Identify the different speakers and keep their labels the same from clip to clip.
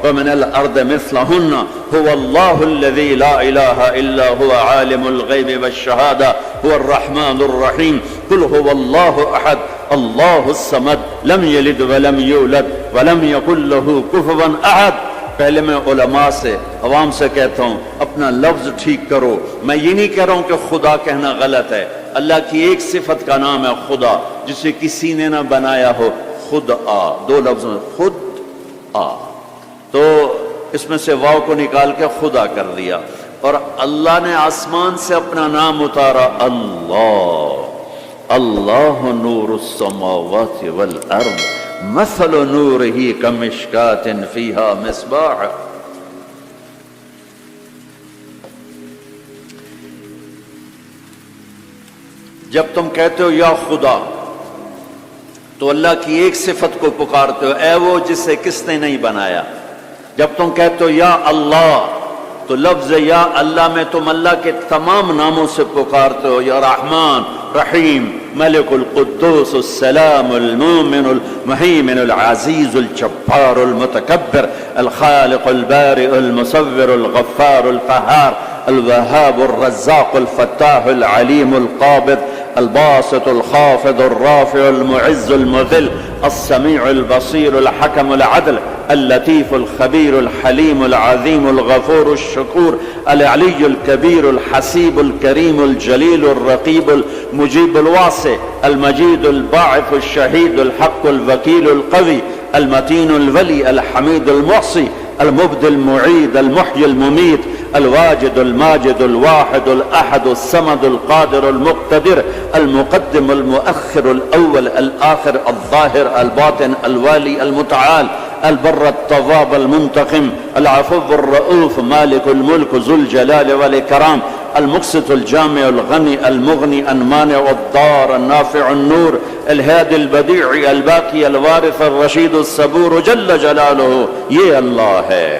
Speaker 1: ومن الارض مثلهن هو الله الذي لا اله الا هو عالم الغيب والشهادة هو الرحمن الرحيم قل هو الله احد الله الصمد لم يلد ولم يولد ولم يكن له كفوا احد۔ پہلے میں علماء سے عوام سے کہتا ہوں اپنا لفظ ٹھیک کرو، میں یہ نہیں کہہ رہا ہوں کہ خدا کہنا غلط ہے، اللہ کی ایک صفت کا نام ہے خدا جسے کسی نے نہ بنایا ہو، خود آ، دو لفظ میں خود آ، تو اس میں سے واو کو نکال کے خدا کر دیا، اور اللہ نے آسمان سے اپنا نام اتارا اللہ، اللہ نور السماوات والارض مثل نورہ کمشکات فیہا مصباح۔ جب تم کہتے ہو یا خدا تو اللہ کی ایک صفت کو پکارتے ہو، اے وہ جسے کس نے نہیں بنایا۔ جب تم کہتے ہو یا اللہ تو لفظ یا اللہ میں تم اللہ کے تمام ناموں سے پکارتے ہو، یا رحمان رحیم ملک القدوس السلام المؤمن المهيمن العزيز الجبار المتكبر الخالق البارئ المصور الغفار القهار الوهاب الرزاق الفتاح العليم القابض الباسط الخافض الرافع المعز المذل السميع البصير الحكم العدل اللطيف الخبير الحليم العظيم الغفور الشكور العلي الكبير الحسيب الكريم الجليل الرقيب المجيب الواسع المجيد الباعث الشهيد الحق الوكيل القوي المتين الولي الحميد المحصي المبدي المعيد المحيي المميت الواجد الماجد الواحد الأحد الصمد القادر المقتدر المقدم المؤخر الأول الآخر الظاهر الباطن الوالي المتعال البر التواب المنتقم العفو الرؤوف مالك الملك ذو الجلال والإكرام المقسط الجامع الغني المغني المانع الضار النافع النور الهادي البديع الباقي الوارث الرشيد الصبور جل جلاله، یہ اللہ ہے۔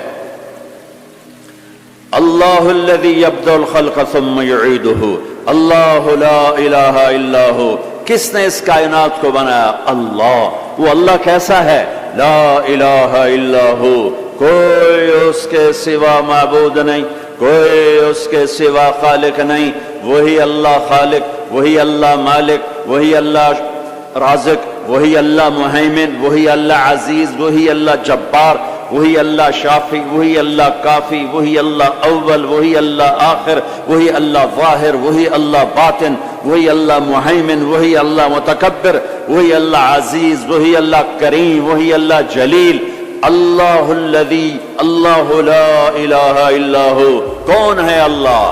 Speaker 1: اللہ الذي يبدأ الخلق ثم يعيده اللہ لا الہ الا ہو۔ کس نے اس کائنات کو بنایا؟ اللہ۔ وہ اللہ کیسا ہے؟ لا الہ الا ہو، کوئی اس کے سوا معبود نہیں، کوئی اس کے سوا خالق نہیں، وہی اللہ خالق، وہی اللہ مالک، وہی اللہ رازق، وہی اللہ مہیمن، وہی اللہ عزیز، وہی اللہ جبار، وہی اللہ شافی، وہی اللہ کافی، وہی اللہ اول، وہی اللہ آخر، وہی اللہ ظاہر، وہی اللہ باطن، وہی اللہ مہیمن، وہی اللہ متکبر، وہی اللہ عزیز، وہی اللہ کریم، وہی اللہ جلیل۔ اللہ الذی اللہ لا الہ الا ہو۔ کون ہے اللہ؟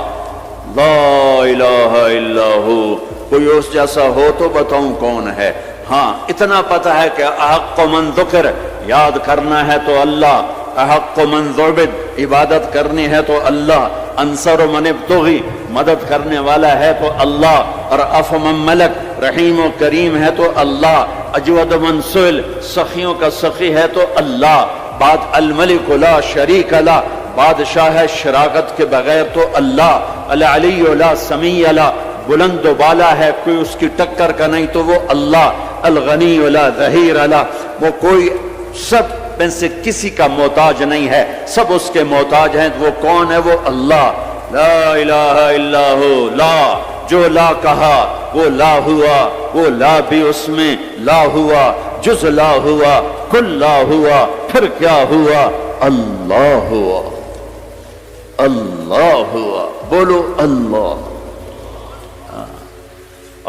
Speaker 1: لا الہ الا ہو۔ کوئی اس جیسا ہو تو بتاؤں کون ہے؟ ہاں اتنا پتہ ہے کہ احق من ذکر، یاد کرنا ہے تو اللہ، احق من ذعبد، عبادت کرنی ہے تو اللہ، انصر من ابتغی، مدد کرنے والا ہے تو اللہ، اور اف من ملک، رحیم و کریم ہے تو اللہ، اجود من سئل، سخیوں کا سخی ہے تو اللہ، بعد الملک لا شریک لا، بادشاہ ہے شراکت کے بغیر تو اللہ، العلی لا سمیع لا، بلند و بالا ہے کوئی اس کی ٹکر کا نہیں تو وہ اللہ، الغنی لا ظہیر لا، وہ کوئی سب میں سے کسی کا محتاج نہیں ہے، سب اس کے محتاج ہیں۔ وہ کون ہے؟ وہ اللہ۔ لا الہ الا ہو، لا جو لا کہا وہ لا ہوا، وہ لا بھی اس میں لا ہوا، جز لا ہوا، کل لا ہوا، پھر کیا ہوا؟ اللہ ہوا، اللہ ہوا۔ بولو اللہ۔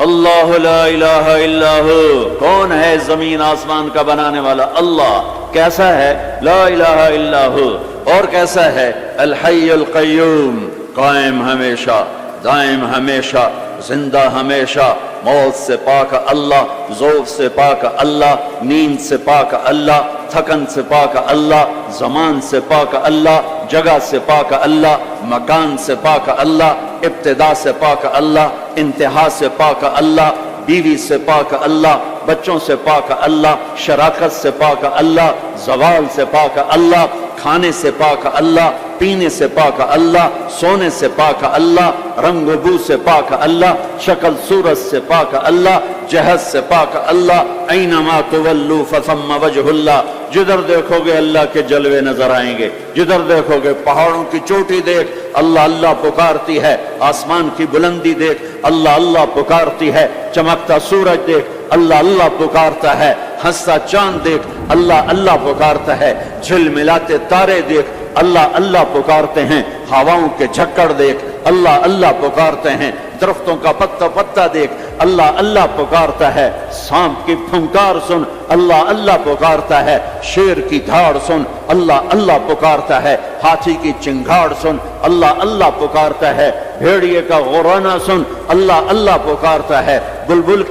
Speaker 1: اللہ لا الہ الا ہو۔ کون ہے زمین آسمان کا بنانے والا؟ اللہ۔ کیسا ہے؟ لا الہ الا ہو۔ اور کیسا ہے؟ الحی القیوم، قائم ہمیشہ، دائم ہمیشہ، زندہ ہمیشہ، موت سے پاک اللہ، ذوق سے پاک اللہ، نیند سے پاک اللہ، تھکن سے پاک اللہ، زمان سے پاک اللہ، جگہ سے پاک اللہ، مکان سے پاک اللہ، ابتدا سے پاک اللہ، انتہا سے پاک اللہ، بیوی سے پاک اللہ، بچوں سے پاک اللہ، شراکت سے پاک اللہ، زوال سے پاک اللہ، کھانے سے پاک اللہ، پینے سے پاک اللہ، سونے سے پاک اللہ، رنگ و بو سے پاک اللہ، شکل صورت سے پاک اللہ، جہت سے پاک اللہ، اینما تولوا فثم وجہ اللہ، جدھر دیکھو گے اللہ کے جلوے نظر آئیں گے، جدھر دیکھو گے پہاڑوں کی چوٹی دیکھ اللہ اللہ پکارتی ہے، آسمان کی بلندی دیکھ اللہ اللہ پکارتی ہے، چمکتا سورج دیکھ اللہ اللہ پکارتا ہے، ہنستا چاند دیکھ اللہ اللہ پکارتا ہے، جھلملاتے تارے دیکھ اللہ اللہ پکارتے ہیں، ہواؤں کے جھکڑ دیکھ اللہ اللہ پکارتے ہیں، درختوں کا پتا پتا دیکھ اللہ اللہ پکارتا ہے، سانپ کی پھنکار سن اللہ اللہ پکارتا ہے، شیر کی دھاڑ سن اللہ اللہ پکارتا ہے، ہاتھی کی چنگھاڑ سن اللہ اللہ پکارتا ہے، بھیڑیے کا غرانہ سن اللہ اللہ پکارتا ہے، بلبل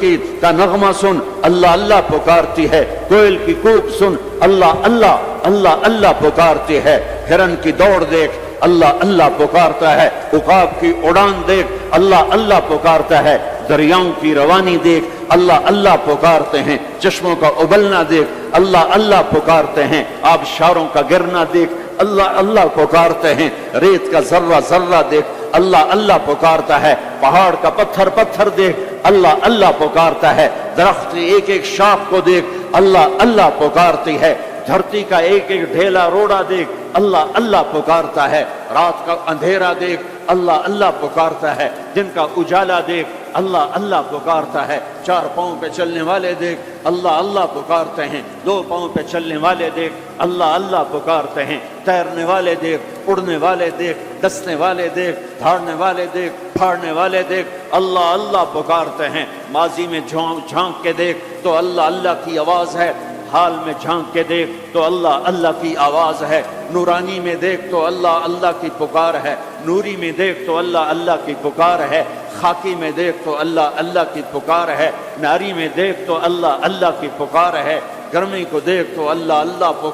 Speaker 1: کا نغمہ سن اللہ اللہ پکارتی ہے، کوئل کی کوک سن اللہ اللہ اللہ اللہ پکارتی ہے، ہرن کی دوڑ دیکھ اللہ اللہ پکارتا ہے، عقاب کی اڑان دیکھ اللہ اللہ پکارتا ہے، دریاؤں کی روانی دیکھ اللہ اللہ پکارتے ہیں، چشموں کا ابلنا دیکھ اللہ اللہ پکارتے ہیں، آبشاروں کا گرنا دیکھ اللہ اللہ پکارتے ہیں، ریت کا ذرہ ذرہ دیکھ اللہ اللہ پکارتا ہے، پہاڑ کا پتھر پتھر دیکھ اللہ اللہ پکارتا ہے، درخت کی ایک ایک شاخ کو دیکھ اللہ اللہ پکارتی ہے، دھرتی کا ایک ایک ڈھیلا روڑا دیکھ اللہ اللہ پکارتا ہے، رات کا اندھیرا دیکھ اللہ اللہ پکارتا ہے، دن کا اجالا دیکھ اللہ اللہ پکارتا ہے، چار پاؤں پہ چلنے والے دیکھ اللہ اللہ پکارتے ہیں، دو پاؤں پہ چلنے والے دیکھ اللہ اللہ پکارتے ہیں، تیرنے والے دیکھ، اڑنے والے دیکھ، ڈسنے والے دیکھ، دھاڑنے والے دیکھ، پھاڑنے والے دیکھ اللہ اللہ پکارتے ہیں، ماضی میں جھانک کے دیکھ تو اللہ اللہ کی آواز ہے، حال میں جھانک کے دیکھ تو اللہ اللہ کی آواز ہے، نورانی میں دیکھ تو اللہ اللہ کی پکار ہے، نوری میں دیکھ تو اللہ اللہ کی پکار ہے، خاکی میں دیکھ تو اللہ اللہ کی پکار ہے، ناری میں دیکھ تو اللہ اللہ کی پکار ہے، گرمی کو دیکھ تو اللہ اللہ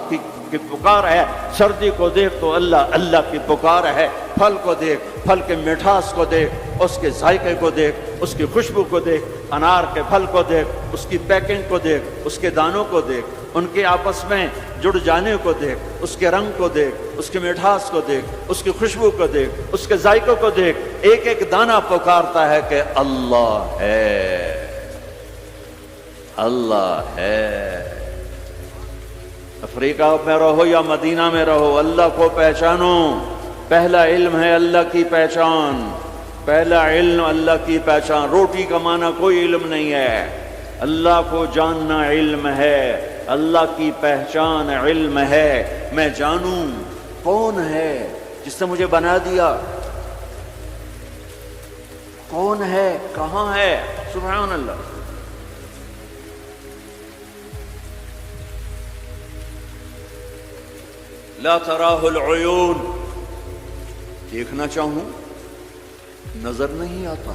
Speaker 1: کی پکار ہے، سردی کو دیکھ تو اللہ اللہ کی پکار ہے، پھل کو دیکھ، پھل کے مٹھاس کو دیکھ، اس کے ذائقے کو دیکھ، اس کی خوشبو کو دیکھ، انار کے پھل کو دیکھ، اس کی پیکنگ کو دیکھ، اس کے دانوں کو دیکھ، ان کے آپس میں جڑ جانے کو دیکھ، اس کے رنگ کو دیکھ، اس کے مٹھاس کو دیکھ، اس کی خوشبو کو دیکھ، اس کے ذائقوں کو دیکھ، ایک ایک دانہ پکارتا ہے کہ اللہ ہے، اللہ ہے۔ افریقہ میں رہو یا مدینہ میں رہو، اللہ کو پہچانو، پہلا علم ہے اللہ کی پہچان، پہلا علم اللہ کی پہچان، روٹی کمانا کوئی علم نہیں ہے، اللہ کو جاننا علم ہے، اللہ کی پہچان علم ہے، میں جانوں کون ہے جس نے مجھے بنا دیا، کون ہے، کہاں ہے، سبحان اللہ۔ لا تراہ العیون، دیکھنا چاہوں نظر نہیں آتا،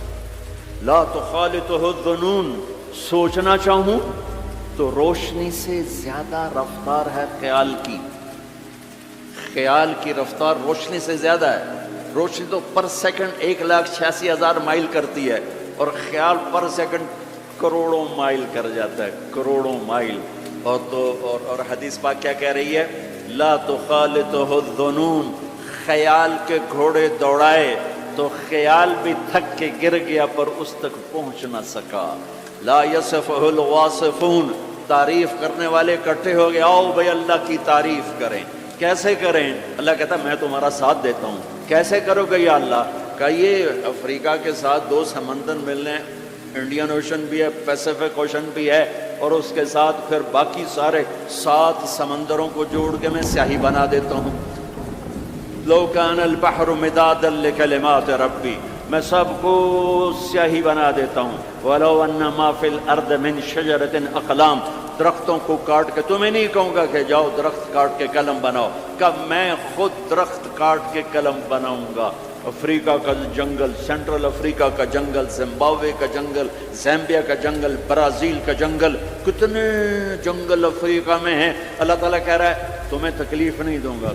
Speaker 1: لا تخالطہ الظنون، سوچنا چاہوں تو روشنی سے زیادہ رفتار ہے خیال کی، خیال کی رفتار روشنی سے زیادہ ہے، روشنی تو پر سیکنڈ 1,86,000 مائل کرتی ہے، اور خیال پر سیکنڈ کروڑوں مائل کر جاتا ہے، کروڑوں مائل۔ اور حدیث پاک کیا کہہ رہی ہے؟ لا تخالطہ الظنون، خیال کے گھوڑے دوڑائے تو خیال بھی تھک کے گر گیا پر اس تک پہنچ نہ سکا۔ لا یصفہ الواصفون، تعریف کرنے والے اکٹھے ہو گئے، آؤ بھائی اللہ کی تعریف کریں، کیسے کریں؟ اللہ کہتا ہے میں تمہارا ساتھ دیتا ہوں، کیسے کرو گے یا اللہ؟ کہ یہ افریقہ کے ساتھ 2 سمندر ملنے، انڈین اوشن بھی ہے، پیسیفک اوشن بھی ہے، اور اس کے ساتھ پھر باقی سارے 7 سمندروں کو جوڑ کے میں سیاہی بنا دیتا ہوں۔ لو کان البحر مدادا لکلمات ربی، میں سب کو سیاہی بنا دیتا ہوں۔ ولو ان ما فی الارض من شجرۃ اقلام، درختوں کو کاٹ کے، تمہیں نہیں کہوں گا کہ جاؤ درخت کاٹ کے قلم بناؤ، کہ میں خود درخت کاٹ کے قلم بناؤں گا۔ افریقہ کا جنگل، سینٹرل افریقہ کا جنگل، زمبابوے کا جنگل، زیمبیا کا جنگل، برازیل کا جنگل، کتنے جنگل افریقہ میں ہیں۔ اللہ تعالیٰ کہہ رہا ہے تمہیں تکلیف نہیں دوں گا،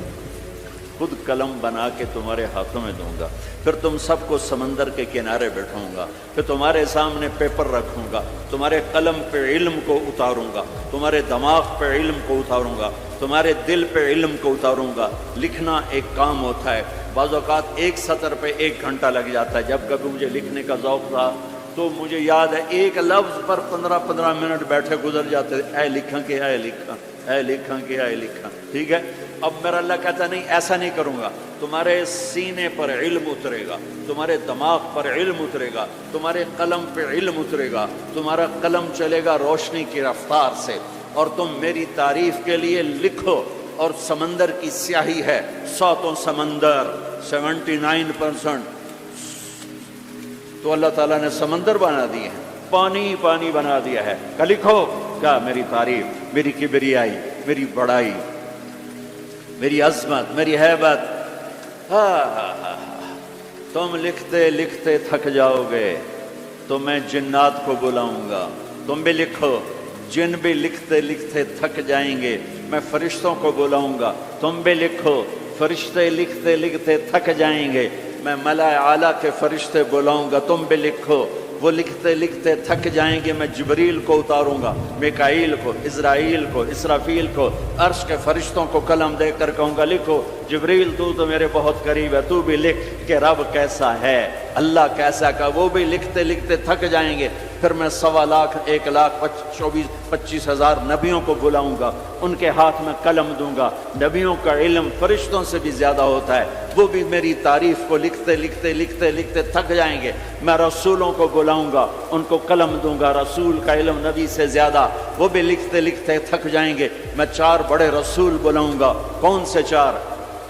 Speaker 1: خود قلم بنا کے تمہارے ہاتھوں میں دوں گا، پھر تم سب کو سمندر کے کنارے بیٹھاؤں گا، پھر تمہارے سامنے پیپر رکھوں گا، تمہارے قلم پہ علم کو اتاروں گا، تمہارے دماغ پہ علم کو اتاروں گا، تمہارے دل پہ علم کو اتاروں گا۔ لکھنا ایک کام ہوتا ہے، بعض اوقات ایک سطر پہ 1 گھنٹہ لگ جاتا ہے. جب کبھی مجھے لکھنے کا ذوق تھا تو مجھے یاد ہے ایک لفظ پر 15 منٹ بیٹھے گزر جاتے تھے. اے لکھاں کہ اے لکھاں، اے لکھاں کہ اے لکھاں. ٹھیک ہے، اب میرا اللہ کہتا نہیں ایسا نہیں کروں گا. تمہارے سینے پر علم اترے گا، تمہارے دماغ پر علم اترے گا، تمہارے قلم پہ علم اترے گا، تمہارا قلم چلے گا روشنی کی رفتار سے، اور تم میری تعریف کے لیے لکھو. اور سمندر کی سیاہی ہے، 100 سمندر 79%، تو اللہ تعالیٰ نے سمندر بنا دیے ہیں، پانی پانی بنا دیا ہے. کہ لکھو کیا میری تعریف، میری کبریائی، میری بڑائی، میری عظمت، میری ہیبت. تم لکھتے لکھتے تھک جاؤ گے تو میں جنات کو بلاؤں گا. تم بھی لکھو، جن بھی لکھتے لکھتے تھک جائیں گے میں فرشتوں کو بلاؤں گا. تم بھی لکھو، فرشتے لکھتے لکھتے تھک جائیں گے میں ملائے اعلیٰ کے فرشتے بلاؤں گا. تم بھی لکھو، وہ لکھتے لکھتے تھک جائیں گے میں جبریل کو اتاروں گا، میکائیل کو، اسرائیل کو، اسرافیل کو، عرش کے فرشتوں کو قلم دے کر کہوں گا لکھو. جبریل تو میرے بہت قریب ہے، تو بھی لکھ کہ رب کیسا ہے، اللہ کیسا کا. وہ بھی لکھتے لکھتے تھک جائیں گے. پھر میں 1.25 لاکھ 1,24,25,000 نبیوں کو بلاؤں گا، ان کے ہاتھ میں قلم دوں گا. نبیوں کا علم فرشتوں سے بھی زیادہ ہوتا ہے، وہ بھی میری تعریف کو لکھتے لکھتے لکھتے لکھتے تھک جائیں گے. میں رسولوں کو بلاؤں گا، ان کو قلم دوں گا. رسول کا علم نبی سے زیادہ، وہ بھی لکھتے لکھتے تھک جائیں گے. میں 4 بڑے رسول بلاؤں گا. کون سے 4؟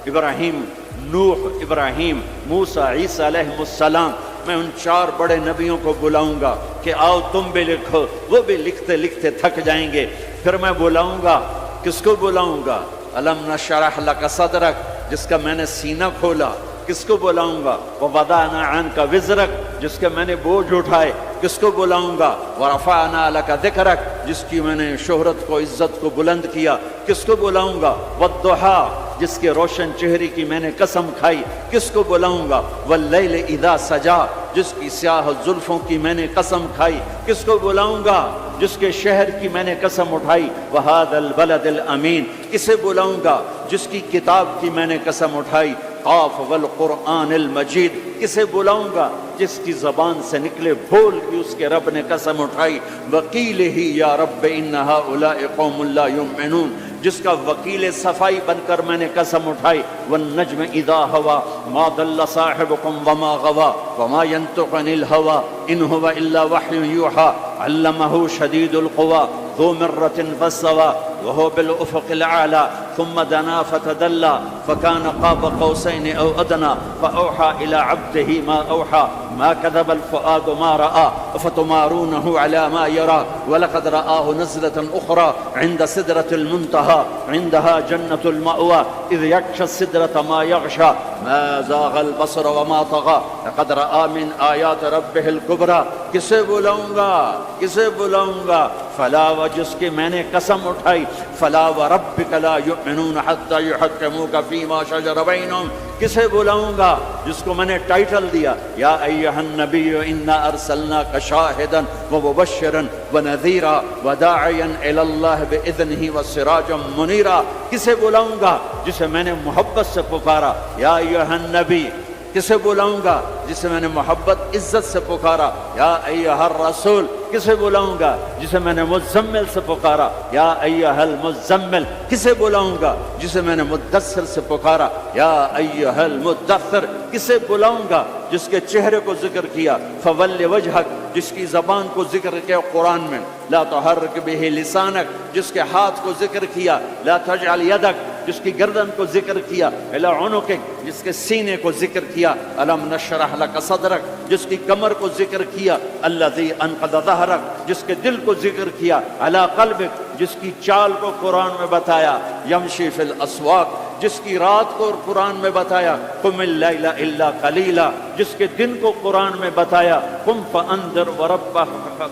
Speaker 1: ابراہیم، نوح، ابراہیم، موسیٰ، عیسیٰ علیہ السلام. میں ان 4 بڑے نبیوں کو بلاؤں گا کہ آؤ تم بھی لکھو. وہ بھی لکھتے لکھتے تھک جائیں گے. پھر میں بلاؤں گا، کس کو بلاؤں گا؟ الم نشرح لک صدرک، جس کا میں نے سینہ کھولا. کس کو بلاؤں گا؟ ووضعنا عنک وزرک، جس کے میں نے بوجھ اٹھائے. کس کو بلاؤں گا؟ ورفعنا لک ذکرک، جس کی میں نے شہرت کو، عزت کو بلند کیا. کس کو بلاؤں گا؟ والضحیٰ، جس کے روشن چہرے کی میں نے قسم کھائی. کس کو بلاؤں گا؟ واللیل اذا سجا، جس کی سیاہ زلفوں کی میں نے قسم کھائی. کس کو بلاؤں گا؟ جس کے شہر کی میں نے قسم اٹھائی. وہذا البلد الامین، کسے بلاؤں گا؟ جس کی کتاب کی میں نے قسم اٹھائی. قاف والقرآن المجید، کسے بلاؤں گا؟ جس کی زبان سے نکلے بول کی اس کے رب نے قسم اٹھائی. وقیل ہی یا رب ان ہؤلاء قوم لا یؤمنون، جس کا وکیل صفائی بن کر میں نے قسم اٹھائی. والنجم اذا ہوا ما ضل صاحبکم وما غوا وما ينطق عن الهوى ان هو الا وحی یوحى علمه شدید القوى ذو مرة فاستوى وهو بالافق الاعلى ثم دنا فتدلى فكان قاب قوسين او ادنى فاوحى الى عبده ما اوحى ما كذب الفؤاد ما راى افتمارونه على ما يرى ولقد رآه نزلة اخرى عند سدرة المنتهى عندها جنة المأوى اذ يغشى السدرة ما يغشى ما زاغ البصر وما طغى لقد رآ من آیات ربه الکبریٰ. کسے بلاؤں گا؟ کسے بلاؤں گا؟ فلا، و جس کی میں نے قسم اٹھائی. فلا وربک لا یؤمنون حتی یحکموک فیما شجر بینہم. کسے بلاؤں گا؟ جس کو میں نے ٹائٹل دیا یا ایھا النبی انا ارسلناک شاہدا ومبشرا ونذیرا وداعیا الی اللہ باذنہ وسراجا منیرا. کسے بلاؤں گا؟ جسے میں نے محبت سے پکارا یا ایھا النبی. کسے بلاؤں گا؟ جسے میں نے محبت عزت سے پکارا یا ایھا الرسول. کسے بلاؤں گا؟ جسے میں نے مزمل سے پکارا یا ایھا المزمل. کسے بلاؤں گا؟ جسے میں نے مدثر سے پکارا یا ایھا المدثر. کسے بلاؤں گا؟ جس کے چہرے کو ذکر کیا. فول وجہک، جس کی زبان کو ذکر کیا قرآن میں. لا تحرک بہ لسانک، جس کے ہاتھ کو ذکر کیا. لا تجعل یدک، جس کی گردن کو ذکر کیا. الی عنقک، جس کے سینے کو ذکر کیا. الم نشرح لک صدرک، جس کی کمر کو ذکر کیا. الذی انقض ظہرک، جس کے دل کو ذکر کیا. علی قلبک، جس کی چال کو قرآن میں بتایا. یمشی فی الاسواق، جس کی رات کو قرآن میں بتایا. قم اللیل الا قلیلا، جس کے دن کو قرآن میں بتایا. قم فانذر وربک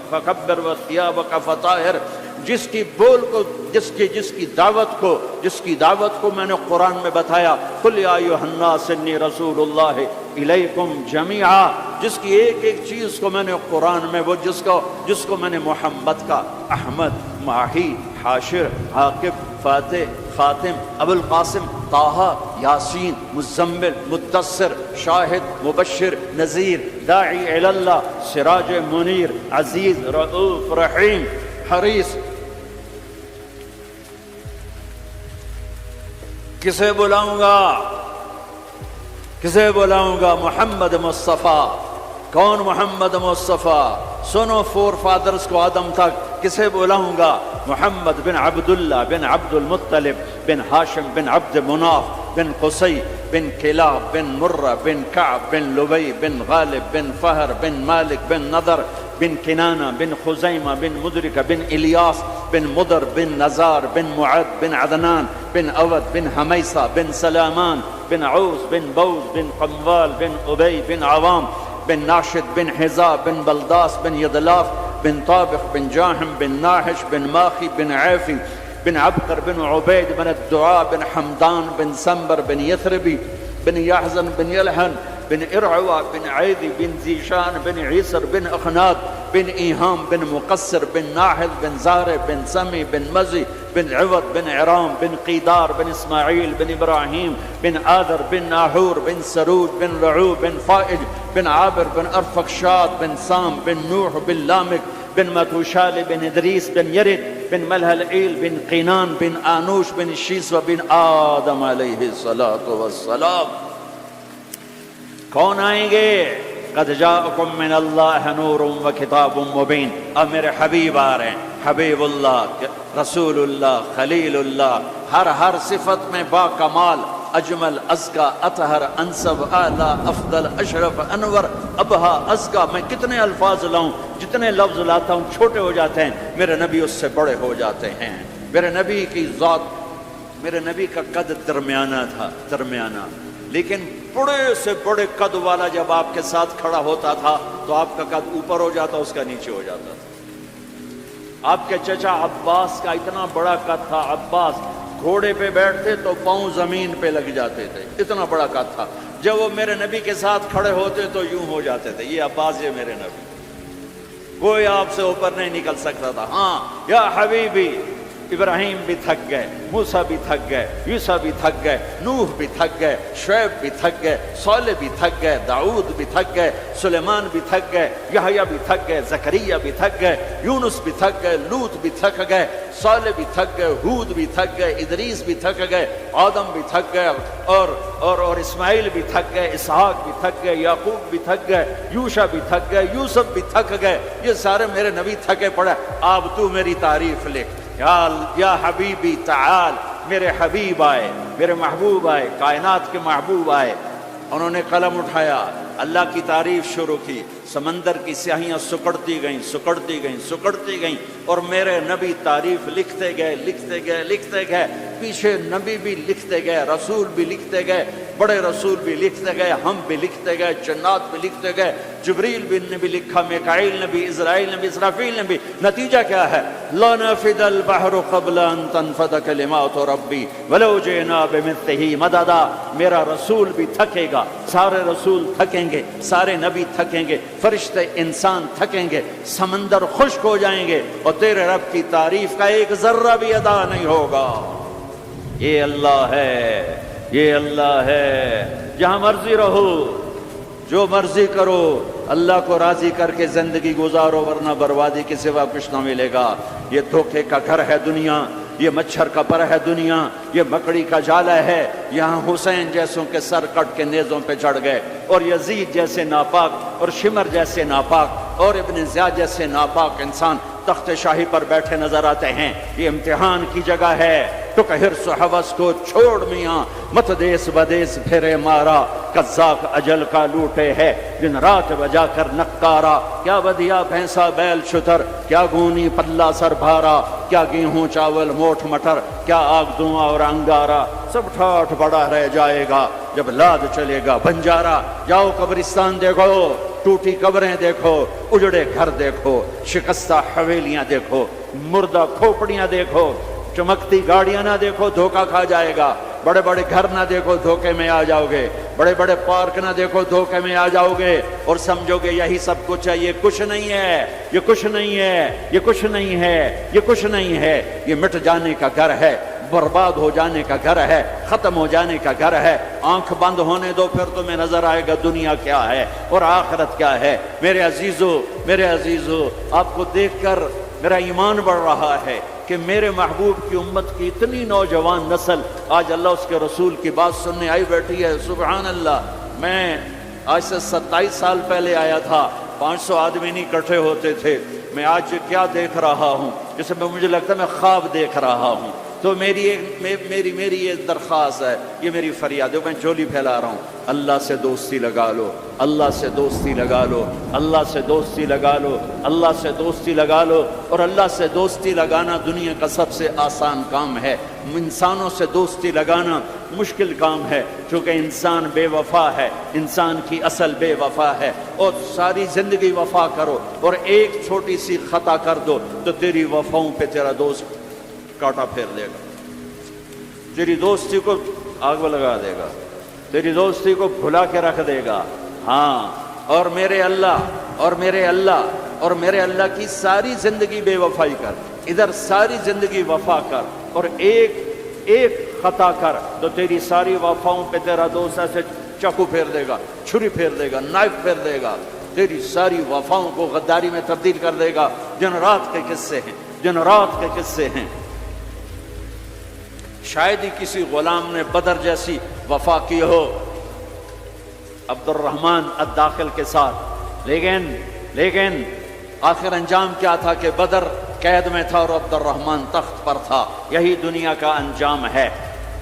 Speaker 1: فکبر وثیابک فطہر، جس کی بول کو، جس کی دعوت کو میں نے قرآن میں بتایا. قل یا ایھا الناس انی رسول اللہ الیکم جمیعا، جس کی ایک ایک چیز کو میں نے قرآن میں، وہ جس کو میں نے محمد کا، احمد، ماہی، حاشر، عاقب، فاتح، خاتم، ابو القاسم، طٰہٰ، یاسین، مزمل، مدثر، شاہد، مبشر، نذیر، داعی الی اللہ، سراج منیر، عزیز، رؤوف، رحیم، حریص۔ کسے بلاؤں گا؟ کسے بلاؤں گا؟ محمد مصطفیٰ۔ کون محمد مصطفیٰ؟ سنو فور فادرز کو آدم تک، کسے بلاؤں گا؟ محمد بن عبداللہ بن عبد المطلب بن ہاشم بن عبد مناف بن قصی بن کلاب بن مرہ بن کعب بن لبی بن غالب بن فہر بن مالک بن نضر بن کنانہ بن خزیمہ بن مدرکہ بن الیاس بن مدر بن نزار بن معد بن عدنان بن اود بن حمیسہ بن سلامان بن عوس بن بوز بن قموال بن ابی بن عوام بن ناشد بن حزا بن بلداس بن یدلاف بن طابق بن جاحم بن ناحش بن ماخی بن عیفی بن عبقر بن عبید بن الدعاء بن حمدان بن سنبر بن یثربی بن یحزن بن یلحن بن ارعوى بن عیدی بن زیشان بن عیسر بن اخناد بن ایہام بن مقصر بن ناحل بن زارع بن سمی بن مزی بن عوض بن عرام بن قیدار بن اسماعیل بن ابراہیم بن آدر بن ناحور بن سروج بن رعو بن فائج بن عابر بن ارفقشاد بن سام بن نوح بن لامک بن متوشال بن ادریس بن یرد بن ملہلعیل بن قینان بن آنوش بن شیسو بن آدم علیہ السلام۔ کون آئیں گے؟ قد جاءکم من اللہ نور و کتاب مبین۔ اب میرے حبیب آ رہے ہیں، حبیب اللہ، رسول اللہ، خلیل اللہ، ہر صفت میں با کمال، اجمل، ازکا، اطہر، انسب، اعلیٰ، افضل، اشرف، انور، ابہا، ازکا۔ میں کتنے الفاظ لاؤں، جتنے لفظ لاتا ہوں چھوٹے ہو جاتے ہیں، میرے نبی اس سے بڑے ہو جاتے ہیں۔ میرے نبی کی ذات، میرے نبی کا قد درمیانہ تھا، درمیانہ، لیکن بڑے سے بڑے قد والا جب آپ کے ساتھ کھڑا ہوتا تھا تو آپ کا قد اوپر ہو جاتا، اس کا نیچے ہو جاتا تھا۔ آپ کے چچا عباس کا اتنا بڑا قد تھا، عباس گھوڑے پہ بیٹھتے تو پاؤں زمین پہ لگ جاتے تھے، اتنا بڑا قد تھا۔ جب وہ میرے نبی کے ساتھ کھڑے ہوتے تو یوں ہو جاتے تھے، یہ عباس، یہ میرے نبی، کوئی آپ سے اوپر نہیں نکل سکتا تھا۔ ہاں یا حبیبی، ابراہیم بھی تھک گئے، موسیٰ بھی تھک گئے، یوسف بھی تھک گئے، نوح بھی تھک گئے، شعیب بھی تھک گئے، صالح بھی تھک گئے، داؤد بھی تھک گئے، سلیمان بھی تھک گئے، یحییٰ بھی تھک گئے، زکریا بھی تھک گئے، یونس بھی تھک گئے، لوط بھی تھک گئے، صالح بھی تھک گئے، ہود بھی تھک گئے، ادریس بھی تھک گئے، آدم بھی تھک گئے، اور اسماعیل بھی تھک گئے، اسحاق بھی تھک گئے، یعقوب بھی تھک گئے، یوشع بھی تھک گئے، یوسف بھی تھک گئے۔ یہ سارے میرے نبی تھکے پڑے۔ اب تو میری تعریف لکھ، یا حبیبی تعال۔ میرے حبیب آئے، میرے محبوب آئے، کائنات کے محبوب آئے، انہوں نے قلم اٹھایا، اللہ کی تعریف شروع کی، سمندر کی سیاہیاں سکڑتی گئیں، سکڑتی گئیں، سکڑتی گئیں، اور میرے نبی تعریف لکھتے گئے، لکھتے گئے، لکھتے گئے، پیچھے نبی بھی لکھتے گئے، رسول بھی لکھتے گئے، بڑے رسول بھی لکھتے گئے، ہم بھی لکھتے گئے، جنات بھی لکھتے گئے، جبریل نے بھی لکھا، میکائیل نے بھی، اسرائیل نے بھی، اسرافیل نے بھی۔ نتیجہ کیا ہے؟ لا نفد البحر قبل ان تنفد کلمات ربی ولو جئنا بمثلہ مددا۔ میرا رسول بھی تھکے گا، سارے رسول تھکیں گے، سارے نبی تھکیں گے، فرشتے انسان تھکیں گے، سمندر خشک ہو جائیں گے، اور تیرے رب کی تعریف کا ایک ذرہ بھی ادا نہیں ہوگا۔ یہ اللہ ہے، یہ اللہ ہے۔ جہاں مرضی رہو، جو مرضی کرو، اللہ کو راضی کر کے زندگی گزارو، ورنہ بربادی کے سوا کچھ نہ ملے گا۔ یہ دھوکے کا گھر ہے دنیا، یہ مچھر کا پر ہے دنیا، یہ مکڑی کا جالا ہے۔ یہاں حسین جیسوں کے سر کٹ کے نیزوں پہ چڑھ گئے، اور یزید جیسے ناپاک، اور شمر جیسے ناپاک، اور ابن زیاد جیسے ناپاک انسان تخت شاہی پر بیٹھے نظر آتے ہیں۔ یہ امتحان کی جگہ ہے۔ تو کہ حرص و حوث کو چھوڑ میاں، مت دیس بدیس پھرے مارا، قزاق اجل کا لوٹے ہے دن رات بجا کر نقارا۔ کیا بدیا بھینسا بیل شتر، کیا گونی پلہ سر بھارا، کیا گیہوں چاول موٹھ مٹر، کیا آگ دھواں اور انگارا، سب ٹھاٹھ بڑا رہ جائے گا جب لاد چلے گا بنجارا۔ جاؤ قبرستان دیکھو، ٹوٹی قبریں دیکھو، اجڑے گھر دیکھو، شکستہ حویلیاں دیکھو، مردہ کھوپڑیاں دیکھو، چمکتی گاڑیاں نہ دیکھو، دھوکہ کھا جائے گا۔ بڑے بڑے گھر نہ دیکھو دھوکے میں آ جاؤ گے، بڑے بڑے پارک نہ دیکھو دھوکے میں آ جاؤ گے اور سمجھو گے یہی سب کچھ ہے۔ یہ کچھ نہیں ہے، یہ کچھ نہیں ہے، یہ کچھ نہیں ہے، یہ کچھ نہیں ہے۔ یہ مٹ جانے کا گھر ہے، برباد ہو جانے کا گھر ہے، ختم ہو جانے کا گھر ہے۔ آنکھ بند ہونے دو، پھر تمہیں نظر آئے گا دنیا کیا ہے اور آخرت کیا ہے۔ میرے عزیزو، میرے عزیزو، آپ کو دیکھ کر میرا ایمان بڑھ رہا ہے کہ میرے محبوب کی امت کی اتنی نوجوان نسل آج اللہ اس کے رسول کی بات سننے آئی بیٹھی ہے۔ سبحان اللہ۔ میں آج سے 27 سال پہلے آیا تھا، 500 آدمی نہیں اکٹھے ہوتے تھے۔ میں آج کیا دیکھ رہا ہوں جسے مجھے لگتا ہے میں خواب دیکھ رہا ہوں۔ تو میری یہ درخواست ہے، یہ میری فریاد ہے، میں جھولی پھیلا رہا ہوں، اللہ سے دوستی لگا لو، اللہ سے دوستی لگا لو، اللہ سے دوستی لگا لو، اللہ سے دوستی لگا لو۔ اور اللہ سے دوستی لگانا دنیا کا سب سے آسان کام ہے۔ انسانوں سے دوستی لگانا مشکل کام ہے، چونکہ انسان بے وفا ہے، انسان کی اصل بے وفا ہے۔ اور ساری زندگی وفا کرو اور ایک چھوٹی سی خطا کر دو تو تیری وفاؤں پہ تیرا دوست کاٹا پھیر دے گا، تیری دوستی کو آگ لگا دے گا، تیری دوستی کو بھلا کے رکھ دے گا۔ ہاں، اور میرے اللہ کی ساری زندگی بے وفائی کر، ادھر ساری زندگی وفا کر اور ایک خطا کر تو تیری ساری وفاؤں پہ تیرا دوست ایسے چاقو پھیر دے گا، چھری پھیر دے گا، نائف پھیر دے گا، تیری ساری وفاؤں کو غداری میں تبدیل کر دے گا۔ دن رات کے قصے ہیں، دن رات کے قصے ہیں۔ شاید ہی کسی غلام نے بدر جیسی وفا کی ہو عبد الرحمن الداخل کے ساتھ، لیکن آخر انجام کیا تھا کہ بدر قید میں تھا اور عبد الرحمن تخت پر تھا۔ یہی دنیا کا انجام ہے۔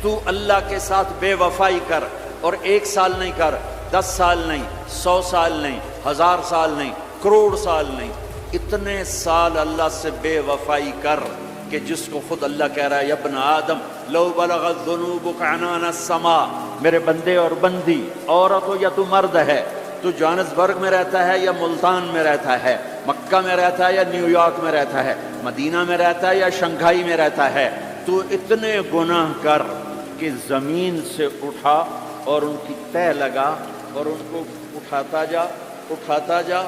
Speaker 1: تو اللہ کے ساتھ بے وفائی کر، اور 1 سال نہیں کر، 10 سال نہیں، 100 سال نہیں، 1000 سال نہیں، کروڑ سال نہیں، اتنے سال اللہ سے بے وفائی کر کہ جس کو خود اللہ کہہ رہا ہے، یا ابن آدم لو بلغت ذنوبک عنان السماء، میرے بندے اور بندی، عورت ہو یا تو مرد ہے، تو جوہانسبرگ میں رہتا ہے یا ملتان میں رہتا ہے، مکہ میں رہتا ہے یا نیو یارک میں رہتا ہے، مدینہ میں رہتا ہے یا شنگھائی میں رہتا ہے، تو اتنے گناہ کر کہ زمین سے اٹھا اور ان کی تہ لگا اور ان کو اٹھاتا جا، اٹھاتا جا،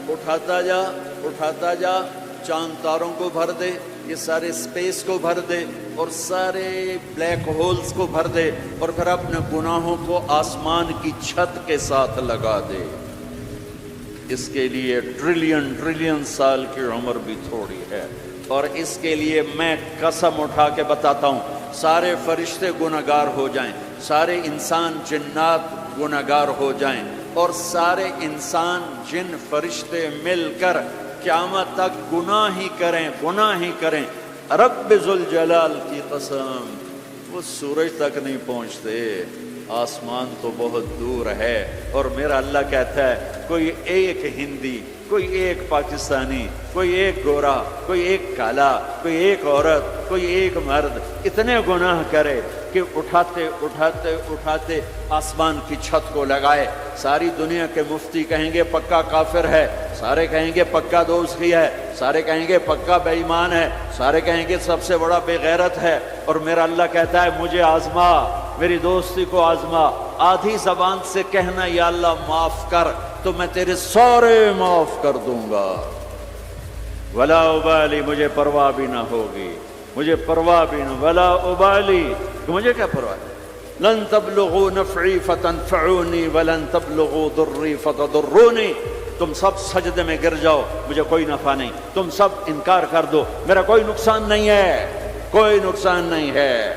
Speaker 1: اٹھاتا جا، اٹھاتا جا، چاند تاروں کو بھر دے، یہ سارے سپیس کو بھر دے اور سارے بلیک ہولز کو بھر دے، اور پھر اپنے گناہوں کو آسمان کی چھت کے ساتھ لگا دے۔ اس کے لیے ٹریلین سال کی عمر بھی تھوڑی ہے، اور اس کے لیے میں قسم اٹھا کے بتاتا ہوں، سارے فرشتے گناہگار ہو جائیں، سارے انسان جنات گناہگار ہو جائیں، اور سارے انسان جن فرشتے مل کر قیامت تک گناہ ہی کریں، رب ذوالجلال کی قسم وہ سورج تک نہیں پہنچتے، آسمان تو بہت دور ہے۔ اور میرا اللہ کہتا ہے کوئی ایک ہندی، کوئی ایک پاکستانی، کوئی ایک گورا، کوئی ایک کالا، کوئی ایک عورت، کوئی ایک مرد اتنے گناہ کرے کہ اٹھاتے اٹھاتے اٹھاتے آسمان کی چھت کو لگائے۔ ساری دنیا کے مفتی کہیں گے پکا کافر ہے، سارے کہیں گے پکا دوزخی ہے، سارے کہیں گے پکا بے ایمان ہے، سارے کہیں گے سب سے بڑا بے غیرت ہے، اور میرا اللہ کہتا ہے مجھے آزما، میری دوستی کو آزما، آدھی زبان سے کہنا یا اللہ معاف کر تو میں تیرے سارے معاف کر دوں گا، ولا ابالی، مجھے پرواہ بھی نہ ہوگی، مجھے پرواہ بھی نہ، ولا ابالی، مجھے کیا پرواہ ہے، لن تبلغوا نفعی فتنفعونی ولن تبلغوا ضری فتضرونی، تم سب سجدے میں گر جاؤ مجھے کوئی نفع نہیں، تم سب انکار کر دو میرا کوئی نقصان نہیں ہے، کوئی نقصان نہیں ہے،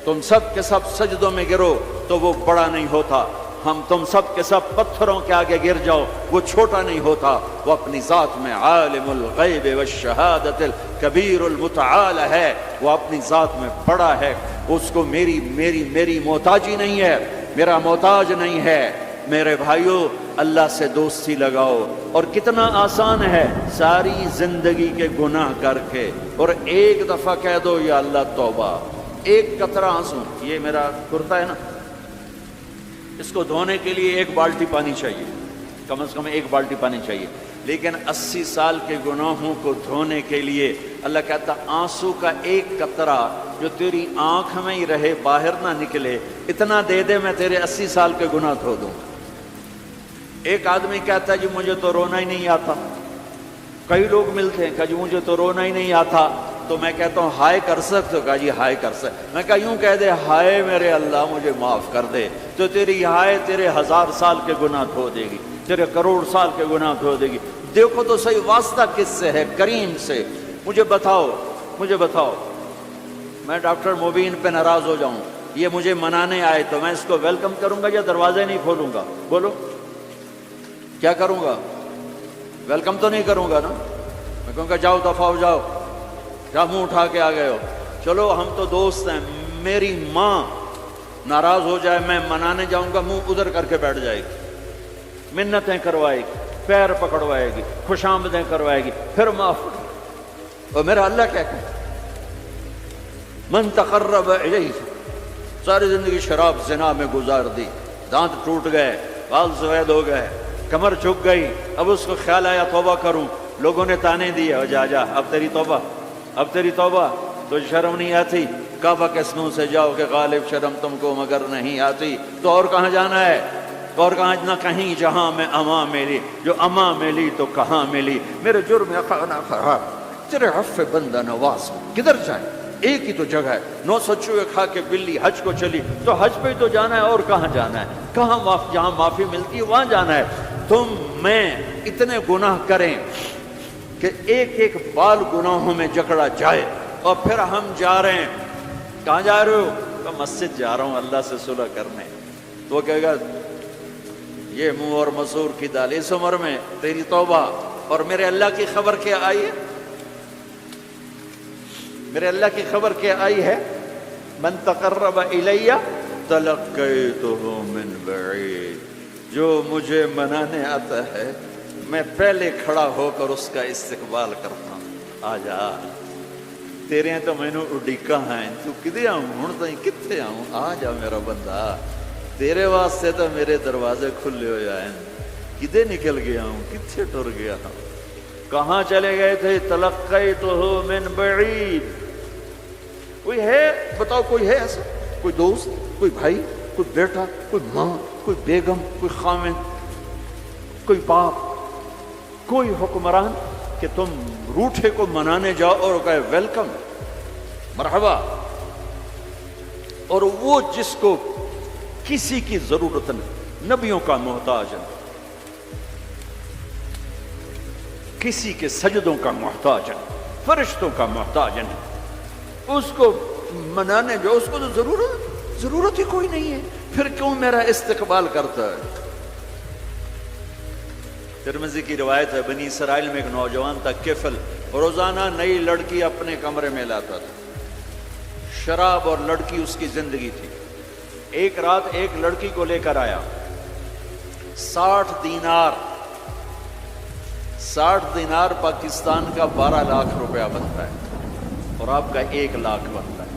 Speaker 1: تم سب کے سب سجدوں میں گرو تو وہ بڑا نہیں ہوتا، ہم تم سب کے سب پتھروں کے آگے گر جاؤ وہ چھوٹا نہیں ہوتا، وہ اپنی ذات میں عالم الغیب والشہادت الکبیر المتعال ہے، وہ اپنی ذات میں بڑا ہے، اس کو میری محتاجی نہیں ہے، میرا محتاج نہیں ہے۔ میرے بھائیو اللہ سے دوستی لگاؤ، اور کتنا آسان ہے، ساری زندگی کے گناہ کر کے اور ایک دفعہ کہہ دو یا اللہ توبہ، ایک قطرہ آنسو، یہ میرا کرتا ہے نا، اس کو دھونے کے لیے 1 بالٹی پانی چاہیے، کم از کم 1 بالٹی پانی چاہیے، لیکن 80 سال کے گناہوں کو دھونے کے لیے اللہ کہتا آنسو کا ایک قطرہ جو تیری آنکھ میں ہی رہے باہر نہ نکلے، اتنا دے دے میں تیرے 80 سال کے گناہ دھو دوں گا۔ ایک آدمی کہتا ہے جی مجھے تو رونا ہی نہیں آتا، کئی لوگ ملتے ہیں کہ جی مجھے تو رونا ہی نہیں آتا، تو میں کہتا ہوں ہائے کر سکتے ہو؟ کہا جی ہائے کر سکتے۔ میں کہا یوں کہہ دے ہائے میرے اللہ مجھے معاف کر دے، تو تیری ہائے تیرے 1000 سال کے گناہ دھو دے گی، تیرے کروڑ سال کے گناہ دھو دے گی۔ دیکھو تو صحیح واسطہ کس سے ہے؟ کریم سے۔ مجھے بتاؤ میں ڈاکٹر مبین پہ ناراض ہو جاؤں، یہ مجھے منانے آئے تو میں اس کو ویلکم کروں گا یا دروازے نہیں کھولوں گا؟ بولو کیا کروں گا؟ ویلکم تو نہیں کروں گا نا، میں کہوں گا جاؤ دفعہ ہو جاؤ، کیا منہ اٹھا کے آ گئے ہو؟ چلو ہم تو دوست ہیں، میری ماں ناراض ہو جائے میں منانے جاؤں گا، منہ ادھر کر کے بیٹھ جائے گی، منتیں کروائے گی، پیر پکڑوائے گی، خوش آمدیں کروائے گی، پھر معاف۔ اور میرا اللہ کیا کہ من تقرب الیہ، ساری زندگی شراب زنا میں گزار دی، دانت ٹوٹ گئے، بال سفید ہو گئے، کمر جھک گئی، اب اس کو خیال آیا توبہ کروں، لوگوں نے تانے دیے جا اب تیری توبہ، تو شرم نہیں آتی؟ کعبہ کے سنوں سے جاؤ کہ غالب شرم تم کو مگر نہیں آتی، تو اور کہاں جانا ہے؟ اور کہاں نہ کہیں جہاں میں اماں ملی، جو اماں ملی تو کہاں ملی، میرے جرم خانہ خراب تیرے عفو بندہ نواز، کدھر جائیں؟ ایک ہی تو جگہ ہے، 900 چوہے کھا کے بلی حج کو چلی، تو حج پہ ہی تو جانا ہے، اور کہاں جانا ہے؟ کہاں جہاں معافی ملتی ہے وہاں جانا ہے۔ تم میں اتنے گناہ کریں کہ ایک ایک بال گناہوں میں جکڑا جائے، اور پھر ہم جا رہے ہیں، کہاں جا رہے ہو؟ تو مسجد جا رہا ہوں اللہ سے صلح کرنے، تو وہ کہے گا یہ منہ اور مسور کی دال، اس عمر میں تیری توبہ، اور میرے اللہ کی خبر کیا آئی ہے؟ میرے اللہ کی خبر کیا آئی ہے؟ من تقرب الیہ تلقیتہ من بعید، جو مجھے منانے آتا ہے میں پہلے کھڑا ہو کر اس کا استقبال کرتا ہوں، آ جا تیرے تو مینوں اڈیکا ہیں، تو کدے آؤں ہن تائیں کتھے آؤں، آ جا میرا بندہ، تیرے واسطے تو میرے دروازے کھلے ہوئے ہیں، کدے نکل گیا ہوں، کتھے ٹر گیا ہوں، کہاں چلے گئے تھے؟ تلقیتہ من بعید۔ کوئی ہے بتاؤ، کوئی ہے ایسا؟ کوئی دوست، کوئی بھائی، کوئی بیٹا، کوئی ماں، کوئی بیگم، کوئی خامن، کوئی باپ، کوئی حکمران کہ تم روٹھے کو منانے جاؤ اور کہے ویلکم، مرحبا، اور وہ جس کو کسی کی ضرورت نہیں، نبیوں کا محتاج ہے، کسی کے سجدوں کا محتاج ہے، فرشتوں کا محتاج ہے، اس کو منانے جو اس کو تو ضرورت ہی کوئی نہیں ہے، پھر کیوں میرا استقبال کرتا ہے؟ ترمذی کی روایت ہے، بنی اسرائیل میں ایک نوجوان تھا کفل، روزانہ نئی لڑکی اپنے کمرے میں لاتا تھا، شراب اور لڑکی اس کی زندگی تھی۔ ایک رات ایک لڑکی کو لے کر آیا، 60 دینار پاکستان کا 12 لاکھ روپیہ بنتا ہے، اور آپ کا 1 لاکھ بنتا ہے۔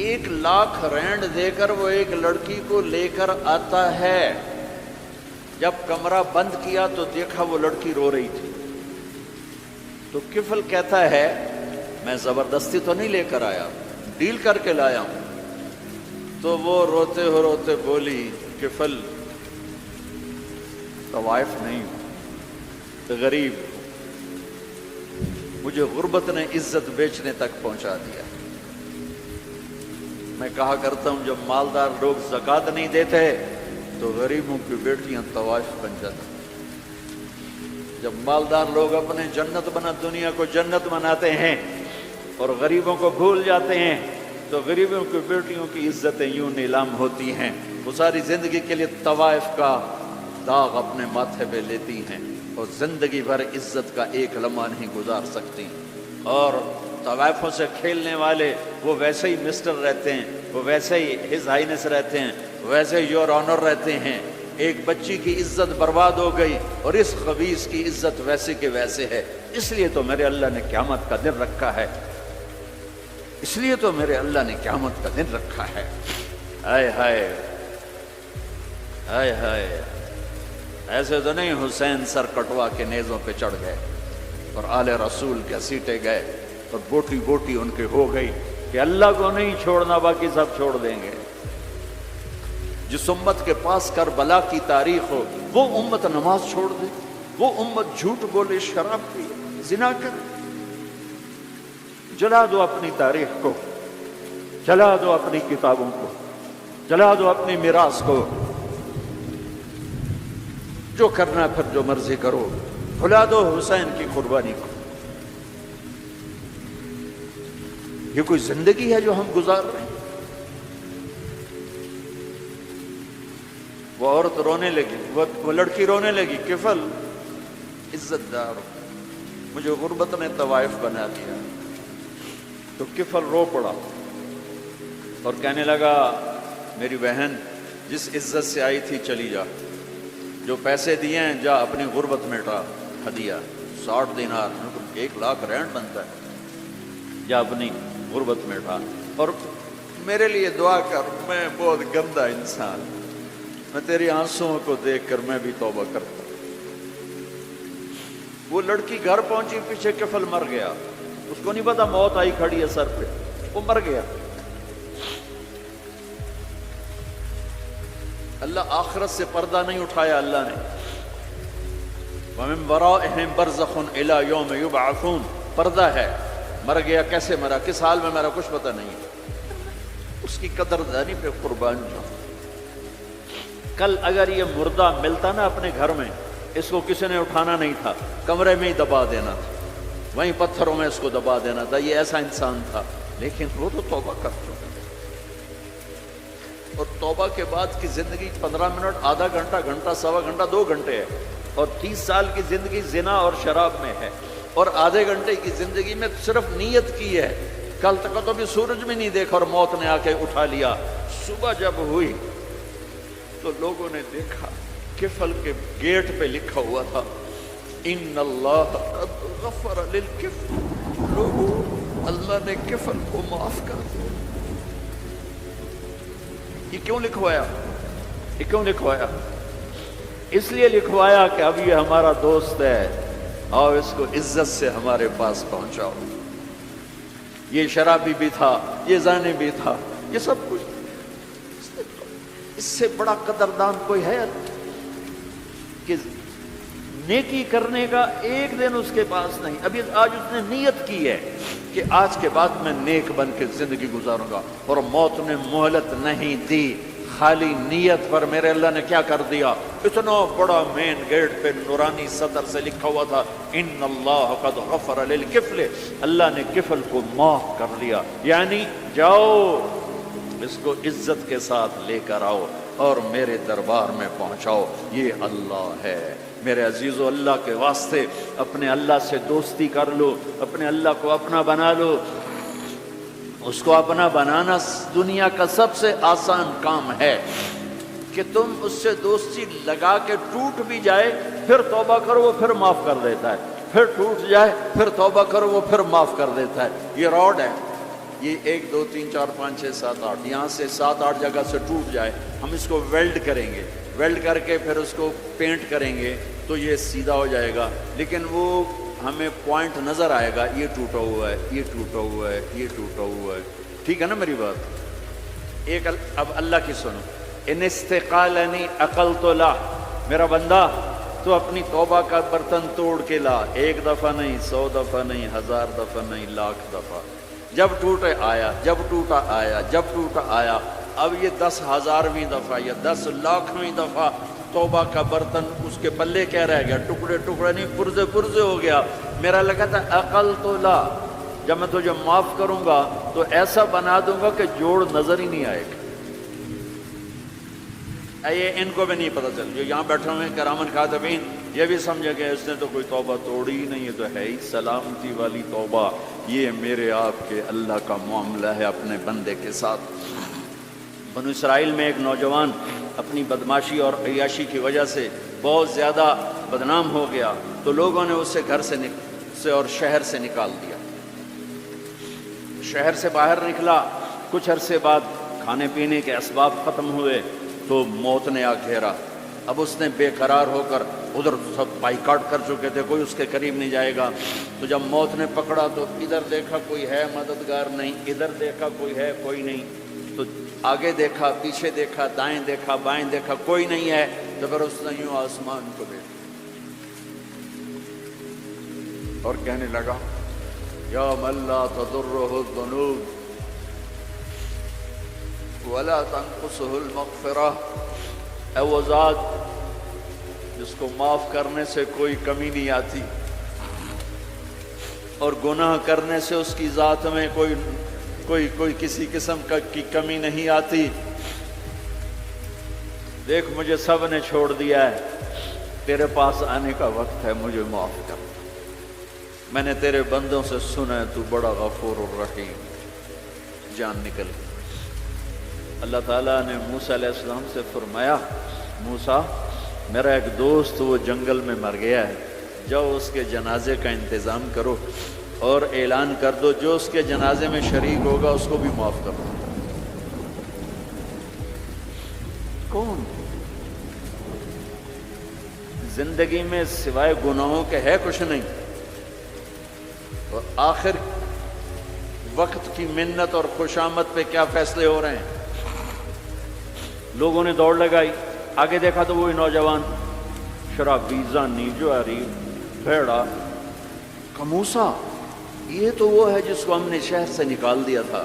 Speaker 1: 1 لاکھ رینڈ دے کر وہ ایک لڑکی کو لے کر آتا ہے، جب کمرہ بند کیا تو دیکھا وہ لڑکی رو رہی تھی، تو کفل کہتا ہے میں زبردستی تو نہیں لے کر آیا، ڈیل کر کے لایا ہوں، تو وہ روتے روتے بولی کفل طوائف نہیں ہوں، غریب، مجھے غربت نے عزت بیچنے تک پہنچا دیا، میں کہا کرتا ہوں جب مالدار لوگ زکوٰۃ نہیں دیتے تو غریبوں کی بیٹیاں طوائف بن جاتی، جب مالدار لوگ اپنے جنت بنا دنیا کو جنت بناتے ہیں اور غریبوں کو بھول جاتے ہیں تو غریبوں کی بیٹیوں کی عزتیں یوں نیلام ہوتی ہیں، وہ ساری زندگی کے لیے طوائف کا داغ اپنے ماتھے پہ لیتی ہیں اور زندگی بھر عزت کا ایک لمحہ نہیں گزار سکتی، اور طوائفوں سے کھیلنے والے وہ ویسے ہی مسٹر رہتے ہیں، وہ ویسے ہی ہز ہائنس رہتے ہیں، ویسے یور آنر رہتے ہیں۔ ایک بچی کی عزت برباد ہو گئی اور اس خبیث کی عزت ویسے کے ویسے ہے، اس لیے تو میرے اللہ نے قیامت کا دن رکھا ہے، اس لیے تو میرے اللہ نے قیامت کا دن رکھا ہے۔ ہائے ہائے ہائے ہائے ایسے تو نہیں حسین سر کٹوا کے نیزوں پہ چڑھ گئے اور آل رسول کے سیٹے گئے اور بوٹی بوٹی ان کے ہو گئی کہ اللہ کو نہیں چھوڑنا باقی سب چھوڑ دیں گے۔ جس امت کے پاس کربلا کی تاریخ ہو وہ امت نماز چھوڑ دے، وہ امت جھوٹ بولے، شراب پیے، زنا کرے۔ جلا دو اپنی تاریخ کو، جلا دو اپنی کتابوں کو، جلا دو اپنی میراث کو، جو کرنا پھر جو مرضی کرو، بھلا دو حسین کی قربانی کو۔ یہ کوئی زندگی ہے جو ہم گزار رہے ہیں؟ وہ عورت رونے لگی، وہ لڑکی رونے لگی، کفل عزت دار مجھے غربت نے طوائف بنا دیا۔ تو کفل رو پڑا اور کہنے لگا میری بہن جس عزت سے آئی تھی چلی جا، جو پیسے دیے ہیں جا اپنی غربت مٹا، ہدیہ 60 دینار 1,00,000 رینڈ بنتا ہے، جا اپنی غربت مٹا اور میرے لیے دعا کر، میں بہت گندا انسان، میں تیری آنسوؤں کو دیکھ کر میں بھی توبہ کرتا۔ وہ لڑکی گھر پہنچی، پیچھے کفل مر گیا، اس کو نہیں پتا موت آئی کھڑی ہے سر پہ، وہ مر گیا۔ اللہ آخرت سے پردہ نہیں اٹھایا اللہ نے۔ وَمِن وَرَائِهِمْ بَرْزَخٌ إِلَى يَوْمِ يُبْعَثُونَ، پردہ ہے، مر گیا، کیسے مرا، کس حال میں مرا، کچھ پتہ نہیں۔ اس کی قدردانی پہ قربان جاؤ۔ کل اگر یہ مردہ ملتا نا اپنے گھر میں، اس کو کسی نے اٹھانا نہیں تھا، کمرے میں ہی دبا دینا تھا، وہیں پتھروں میں اس کو دبا دینا تھا، یہ ایسا انسان تھا۔ لیکن وہ تو توبہ کر چکا، اور توبہ کے بعد کی زندگی 15 منٹ، آدھا گھنٹہ، گھنٹہ، سوا گھنٹہ، 2 گھنٹے ہے، اور 30 سال کی زندگی زنا اور شراب میں ہے، اور آدھے گھنٹے کی زندگی میں صرف نیت کی ہے۔ کل تک تو بھی سورج بھی نہیں دیکھا اور موت نے آ کے اٹھا لیا۔ صبح جب ہوئی تو لوگوں نے دیکھا کفل کے گیٹ پہ لکھا ہوا تھا ان اللہ قد غفر للکفل، لوگوں اللہ نے کفل کو معاف کر دیا۔ یہ کیوں لکھوایا؟ یہ کیوں لکھوایا؟ اس لیے لکھوایا کہ اب یہ ہمارا دوست ہے، اور اس کو عزت سے ہمارے پاس پہنچاؤ۔ یہ شرابی بھی تھا، یہ زانی بھی تھا، یہ سب کچھ، اس سے بڑا قدردان کوئی ہے کہ نیکی کرنے کا ایک دن اس کے پاس نہیں۔ ابھی آج اس نے نیت کی ہے کہ آج کے بعد میں نیک بن کے زندگی گزاروں گا، اور موت نے مہلت نہیں دی۔ خالی نیت پر میرے اللہ نے کیا کر دیا، اتنا بڑا مین گیٹ پہ نورانی سطر سے لکھا ہوا تھا ان اللہ قد غفر للکفل، اللہ نے کفل کو معاف کر دیا۔ یعنی جاؤ اس کو عزت کے ساتھ لے کر آؤ اور میرے دربار میں پہنچاؤ، یہ اللہ ہے۔ میرے عزیزو، اللہ کے واسطے اپنے اللہ سے دوستی کر لو، اپنے اللہ کو اپنا بنا لو۔ اس کو اپنا بنانا دنیا کا سب سے آسان کام ہے کہ تم اس سے دوستی لگا کے ٹوٹ بھی جائے پھر توبہ کرو وہ پھر معاف کر دیتا ہے، پھر ٹوٹ جائے پھر توبہ کرو وہ پھر معاف کر دیتا ہے۔ یہ راڈ ہے، یہ 1 2 3 4 5 6 7 8 یہاں سے 7 8 جگہ سے ٹوٹ جائے، ہم اس کو ویلڈ کریں گے، ویلڈ کر کے پھر اس کو پینٹ کریں گے تو یہ سیدھا ہو جائے گا، لیکن وہ ہمیں پوائنٹ نظر آئے گا، یہ ٹوٹا ہوا ہے، یہ ٹوٹا ہوا ہے، یہ ٹوٹا ہوا ہے۔ ٹھیک ہے نا میری بات؟ ایک اب اللہ کی سنو، ان استقالنی عقلت لا، میرا بندہ تو اپنی توبہ کا برتن توڑ کے لا، 1 دفعہ نہیں، 100 دفعہ نہیں، 1000 دفعہ نہیں، 1,00,000 دفعہ۔ جب ٹوٹے آیا، جب ٹوٹا آیا، جب ٹوٹا آیا، اب یہ 10,000ویں دفعہ یا 10,00,000ویں دفعہ توبہ کا برتن اس کے پلے کیا رہ گیا، ٹکڑے ٹکڑے نہیں، پرزے پرزے ہو گیا۔ میرا لگا تھا عقل تو لا، جب میں تجھے معاف کروں گا تو ایسا بنا دوں گا کہ جوڑ نظر ہی نہیں آئے گا۔ یہ ان کو بھی نہیں پتہ چل، جو یہاں بیٹھے ہوئے ہیں کرامن کاتبین، یہ بھی سمجھے کہ اس نے تو کوئی توبہ توڑی ہی نہیں، یہ تو ہے ہی سلامتی والی توبہ۔ یہ میرے آپ کے اللہ کا معاملہ ہے اپنے بندے کے ساتھ۔ بنو اسرائیل میں ایک نوجوان اپنی بدماشی اور عیاشی کی وجہ سے بہت زیادہ بدنام ہو گیا، تو لوگوں نے اسے گھر سے اور شہر سے نکال دیا۔ شہر سے باہر نکلا، کچھ عرصے بعد کھانے پینے کے اسباب ختم ہوئے تو موت نے آ گھیرا۔ اب اس نے بے قرار ہو کر ادھر سب بائیکاٹ کر چکے تھے، کوئی اس کے قریب نہیں جائے گا۔ تو جب موت نے پکڑا تو ادھر دیکھا کوئی ہے مددگار نہیں، ادھر دیکھا کوئی ہے کوئی نہیں، تو آگے دیکھا پیچھے دیکھا دائیں دیکھا بائیں دیکھا کوئی نہیں ہے، تو پھر اس نے یوں آسمان کو دیکھا اور کہنے لگا یا من لا تضرہ الذنوب ولا تنقصه المغفرہ، اے وہ ذات جس کو معاف کرنے سے کوئی کمی نہیں آتی اور گناہ کرنے سے اس کی ذات میں کوئی کسی قسم کی کمی نہیں آتی، دیکھ مجھے سب نے چھوڑ دیا ہے، تیرے پاس آنے کا وقت ہے، مجھے معاف کر، میں نے تیرے بندوں سے سنا ہے تو بڑا غفور الرحیم۔ جان نکل گئی۔ اللہ تعالیٰ نے موسیٰ علیہ السلام سے فرمایا موسیٰ میرا ایک دوست وہ جنگل میں مر گیا ہے، جاؤ اس کے جنازے کا انتظام کرو اور اعلان کر دو جو اس کے جنازے میں شریک ہوگا اس کو بھی معاف کر دو۔ کون زندگی میں سوائے گناہوں کے ہے کچھ نہیں، اور آخر وقت کی منت اور خوشامد پہ کیا فیصلے ہو رہے ہیں۔ لوگوں نے دوڑ لگائی، آگے دیکھا تو وہی نوجوان شرابی زانی جواری بھیڑا، موسیٰ یہ تو وہ ہے جس کو ہم نے شہر سے نکال دیا تھا،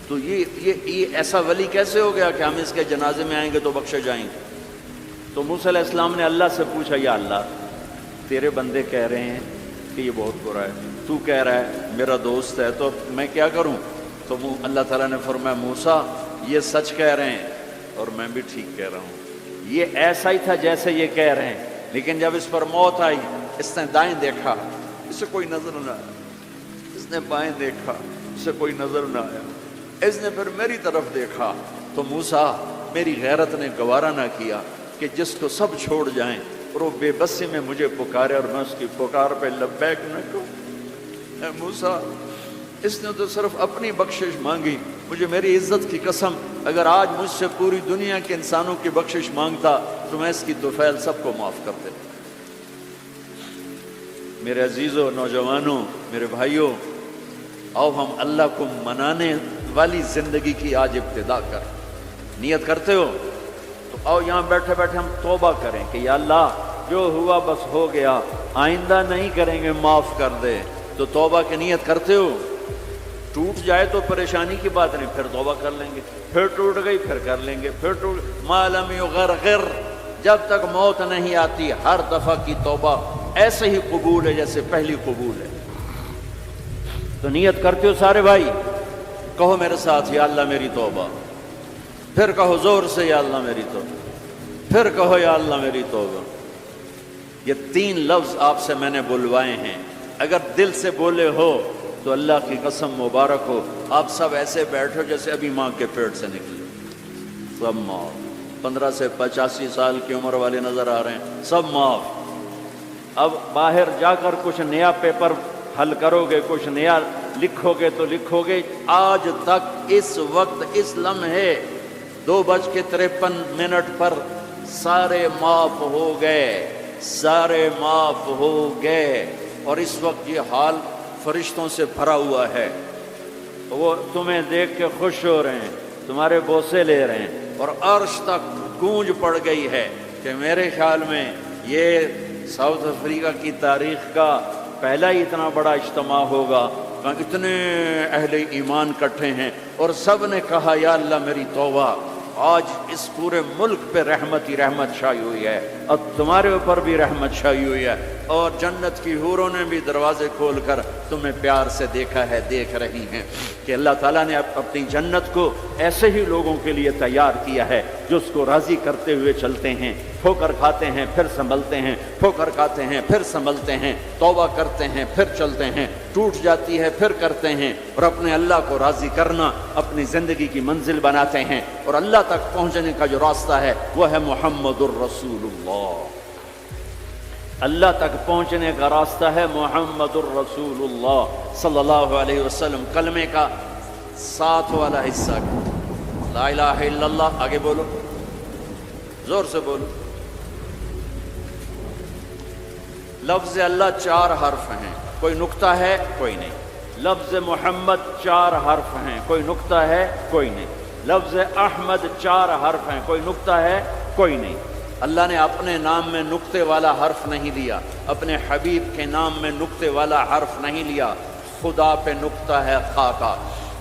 Speaker 1: تو یہ ایسا ولی کیسے ہو گیا کہ ہم اس کے جنازے میں آئیں گے تو بخشے جائیں گے۔ تو موسیٰ علیہ السلام نے اللہ سے پوچھا یا اللہ تیرے بندے کہہ رہے ہیں کہ یہ بہت برا ہے، تو کہہ رہا ہے میرا دوست ہے، تو میں کیا کروں؟ تو اللہ تعالیٰ نے فرمایا موسیٰ یہ سچ کہہ رہے ہیں اور میں بھی ٹھیک کہہ رہا ہوں، یہ ایسا ہی تھا جیسے یہ کہہ رہے ہیں، لیکن جب اس پر موت آئی اس نے دائیں دیکھا اسے کوئی نظر نہ آیا، اس نے بائیں دیکھا اسے کوئی نظر نہ آیا، اس نے پھر میری طرف دیکھا تو موسیٰ میری غیرت نے گوارا نہ کیا کہ جس کو سب چھوڑ جائیں اور وہ بے بسی میں مجھے پکارے اور میں اس کی پکار پہ لبیک نہ کہوں۔ اے موسیٰ اس نے تو صرف اپنی بخشش مانگی، مجھے میری عزت کی قسم اگر آج مجھ سے پوری دنیا کے انسانوں کی بخشش مانگتا تو میں اس کی طفیل سب کو معاف کر دیتا۔ میرے عزیزوں نوجوانوں میرے بھائیوں، آؤ ہم اللہ کو منانے والی زندگی کی آج ابتدا کریں۔ نیت کرتے ہو تو آؤ یہاں بیٹھے بیٹھے ہم توبہ کریں کہ یا اللہ جو ہوا بس ہو گیا، آئندہ نہیں کریں گے، معاف کر دے۔ تو توبہ کی نیت کرتے ہو؟ ٹوٹ جائے تو پریشانی کی بات نہیں، پھر توبہ کر لیں گے، پھر ٹوٹ گئی پھر کر لیں گے، پھر ٹوٹ ما لم یغرغر، جب تک موت نہیں آتی ہر دفعہ کی توبہ ایسے ہی قبول ہے جیسے پہلی قبول ہے۔ تو نیت کرتے ہو سارے بھائی؟ کہو میرے ساتھ یا اللہ میری توبہ، پھر کہو زور سے یا اللہ میری توبہ، پھر کہو یا اللہ میری توبہ۔ یہ 3 لفظ آپ سے میں نے بلوائے ہیں، اگر دل سے بولے ہو تو اللہ کی قسم مبارک ہو آپ سب ایسے بیٹھو جیسے ابھی ماں کے پیٹ سے نکلے، سب معاف۔ 15 سے 85 سال کی عمر والے نظر آ رہے ہیں، سب معاف۔ اب باہر جا کر کچھ نیا پیپر حل کرو گے، کچھ نیا لکھو گے تو لکھو گے آج تک اس وقت اس لمحے 2:53 پر سارے معاف ہو گئے، سارے معاف ہو گئے، اور اس وقت یہ حال فرشتوں سے بھرا ہوا ہے، وہ تمہیں دیکھ کے خوش ہو رہے ہیں، تمہارے بوسے لے رہے ہیں، اور عرش تک گونج پڑ گئی ہے کہ میرے خیال میں یہ ساؤتھ افریقہ کی تاریخ کا پہلا ہی اتنا بڑا اجتماع ہوگا، اتنے اہل ایمان کٹھے ہیں اور سب نے کہا یا اللہ میری توبہ۔ آج اس پورے ملک پہ رحمت ہی رحمت چھائی ہوئی ہے، اور تمہارے اوپر بھی رحمت چھائی ہوئی ہے، اور جنت کی حوروں نے بھی دروازے کھول کر تمہیں پیار سے دیکھا ہے، دیکھ رہی ہیں کہ اللہ تعالیٰ نے اپنی جنت کو ایسے ہی لوگوں کے لیے تیار کیا ہے جو اس کو راضی کرتے ہوئے چلتے ہیں، ٹھوکر کھاتے ہیں پھر سنبھلتے ہیں، ٹھوکر کھاتے ہیں پھر سنبھلتے ہیں، توبہ کرتے ہیں پھر چلتے ہیں، ٹوٹ جاتی ہے پھر کرتے ہیں، اور اپنے اللہ کو راضی کرنا اپنی زندگی کی منزل بناتے ہیں، اور اللہ تک پہنچنے کا جو راستہ ہے وہ ہے محمد الرسول اللہ۔ اللہ تک پہنچنے کا راستہ ہے محمد الرسول اللہ صلی اللہ علیہ وسلم۔ کلمے کا 7 والا حصہ لا الہ الا اللہ، آگے بولو، زور سے بولو، لفظ اللہ 4 حرف ہیں، کوئی نقطہ ہے کوئی نہیں. لفظ محمد 4 حرف ہیں، کوئی نقطہ ہے کوئی نہیں. لفظ احمد 4 حرف ہیں، کوئی نقطہ ہے کوئی نہیں. اللہ نے اپنے نام میں نقطے والا حرف نہیں لیا، اپنے حبیب کے نام میں نقطے والا حرف نہیں لیا. خدا پہ نقطہ ہے خاکا.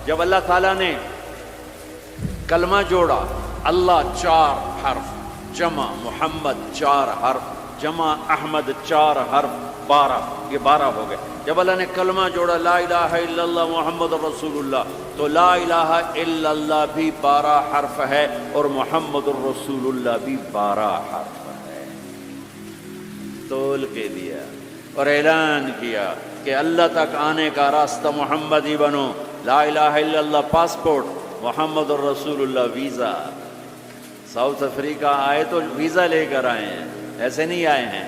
Speaker 1: جب اللہ تعالیٰ نے کلمہ جوڑا، اللہ 4 حرف، جمع محمد 4 حرف، جمع احمد 4 حرف، 12، یہ 12 ہو گئے. جب اللہ نے کلمہ جوڑا لا الہ الا اللہ محمد رسول اللہ، تو لا الہ الا اللہ بھی 12 حرف ہے اور محمد الرسول اللہ بھی 12 حرف ہے. تول کے دیا اور اعلان کیا کہ اللہ تک آنے کا راستہ محمد ہی بنو. لا الہ الا اللہ پاسپورٹ، محمد الرسول اللہ ویزا. ساؤتھ افریقہ آئے تو ویزا لے کر آئے ہیں، ایسے نہیں آئے ہیں.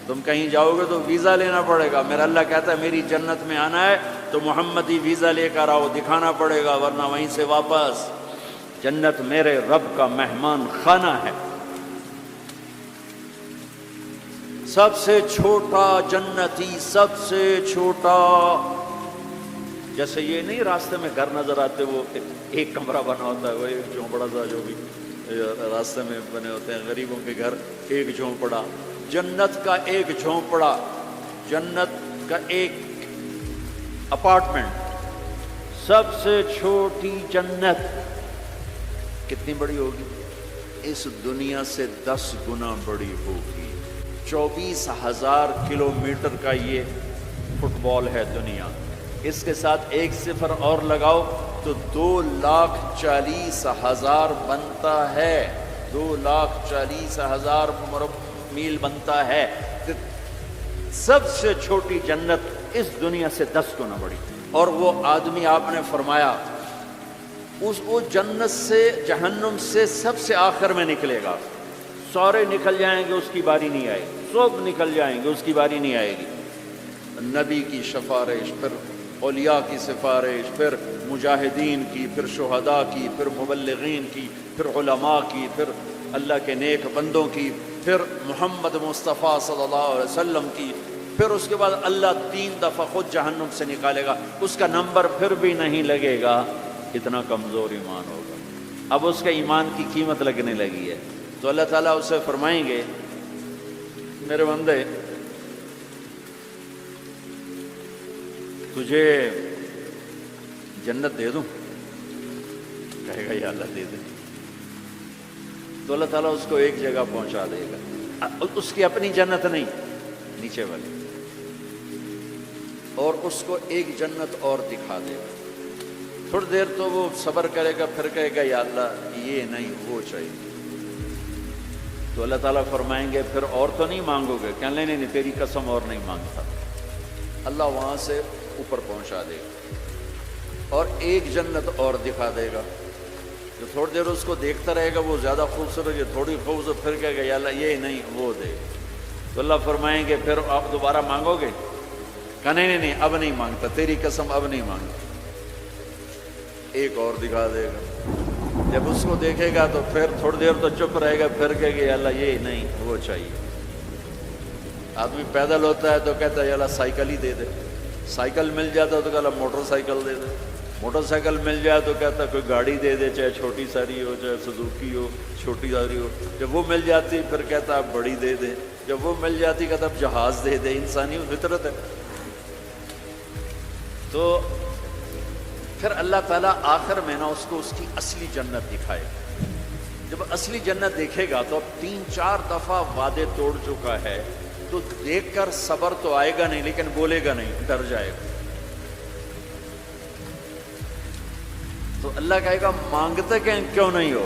Speaker 1: تم کہیں جاؤ گے تو ویزا لینا پڑے گا. میرا اللہ کہتا ہے میری جنت میں آنا ہے تو محمدی ویزا لے کر آؤ، دکھانا پڑے گا، ورنہ وہیں سے واپس. جنت میرے رب کا مہمان خانہ ہے. سب سے چھوٹا جنتی، سب سے چھوٹا. جیسے یہ نہیں راستے میں گھر نظر آتے، وہ ایک کمرہ بنا ہوتا ہے، وہ ایک جھونپڑا سا جو بھی راستے میں بنے ہوتے ہیں غریبوں کے گھر، ایک جھونپڑا. جنت کا ایک جھونپڑا، جنت کا ایک اپارٹمنٹ. سب سے چھوٹی جنت کتنی بڑی ہوگی؟ اس دنیا سے 10 گنا بڑی ہوگی. 24,000 کلومیٹر کا یہ فٹ بال ہے دنیا. اس کے ساتھ 1 صفر اور لگاؤ تو 2,40,000 بنتا ہے. 2,40,000 میل بنتا ہے. سب سے چھوٹی جنت اس دنیا سے 10 گنا بڑی. اور وہ آدمی آپ نے فرمایا وہ جنت سے، جہنم سے سب سے آخر میں نکلے گا. سارے نکل جائیں گے، اس کی باری نہیں آئے گی. سب نکل جائیں گے، اس کی باری نہیں آئے گی. نبی کی سفارش، پھر اولیاء کی سفارش، پھر مجاہدین کی، پھر شہداء کی، پھر مبلغین کی، پھر علماء کی، پھر اللہ کے نیک بندوں کی، پھر محمد مصطفیٰ صلی اللہ علیہ وسلم کی. پھر اس کے بعد اللہ 3 دفعہ خود جہنم سے نکالے گا. اس کا نمبر پھر بھی نہیں لگے گا، اتنا کمزور ایمان ہوگا. اب اس کے ایمان کی قیمت لگنے لگی ہے. تو اللہ تعالیٰ اسے فرمائیں گے میرے بندے تجھے جنت دے دوں؟ کہے گا یا اللہ دے دے. تو اللہ تعالیٰ اس کو ایک جگہ پہنچا دے گا، اس کی اپنی جنت نہیں، نیچے والی، اور اس کو ایک جنت اور دکھا دے گا. تھوڑی دیر تو وہ صبر کرے گا، پھر کہے گا یا اللہ یہ نہیں وہ چاہیے. تو اللہ تعالیٰ فرمائیں گے پھر اور تو نہیں مانگو گے؟ کہ نہیں نہیں تیری قسم اور نہیں مانگتا. اللہ وہاں سے اوپر پہنچا دے گا اور ایک جنت اور دکھا دے گا. جو تھوڑی دیر اس کو دیکھتا رہے گا وہ زیادہ خوبصورت، یہ تھوڑی خوبصورت، پھر کہے گا یا اللہ یہ نہیں وہ دے. تو اللہ فرمائیں گے پھر آپ دوبارہ مانگو گے؟ کہ نہیں نہیں اب نہیں مانگتا، تیری قسم اب نہیں مانگتا. ایک اور دکھا دے گا. جب اس کو دیکھے گا تو پھر تھوڑی دیر تو چپ رہے گا، پھر کہے گا یا اللہ یہ نہیں وہ چاہیے. آدمی پیدل ہوتا ہے تو کہتا ہے یا اللہ سائیکل ہی دے دے. سائیکل مل جاتا تو کہتا موٹر سائیکل دے دے. موٹر سائیکل مل جائے تو کہتا کوئی گاڑی دے دے، چاہے چھوٹی ساری ہو چاہے سزوکی ہو، چھوٹی ساری ہو. جب وہ مل جاتی پھر کہتا بڑی دے دے. جب وہ مل جاتی کہتا جہاز دے دے. انسانی فطرت ہے. تو پھر اللہ تعالیٰ آخر میں نا اس کو اس کی اصلی جنت دکھائے گا. جب اصلی جنت دیکھے گا تو اب 3-4 دفعہ وعدے توڑ چکا ہے، تو دیکھ کر صبر تو آئے گا نہیں، لیکن بولے گا نہیں، ڈر جائے گا. تو اللہ کہے گا مانگتے کیوں نہیں ہو؟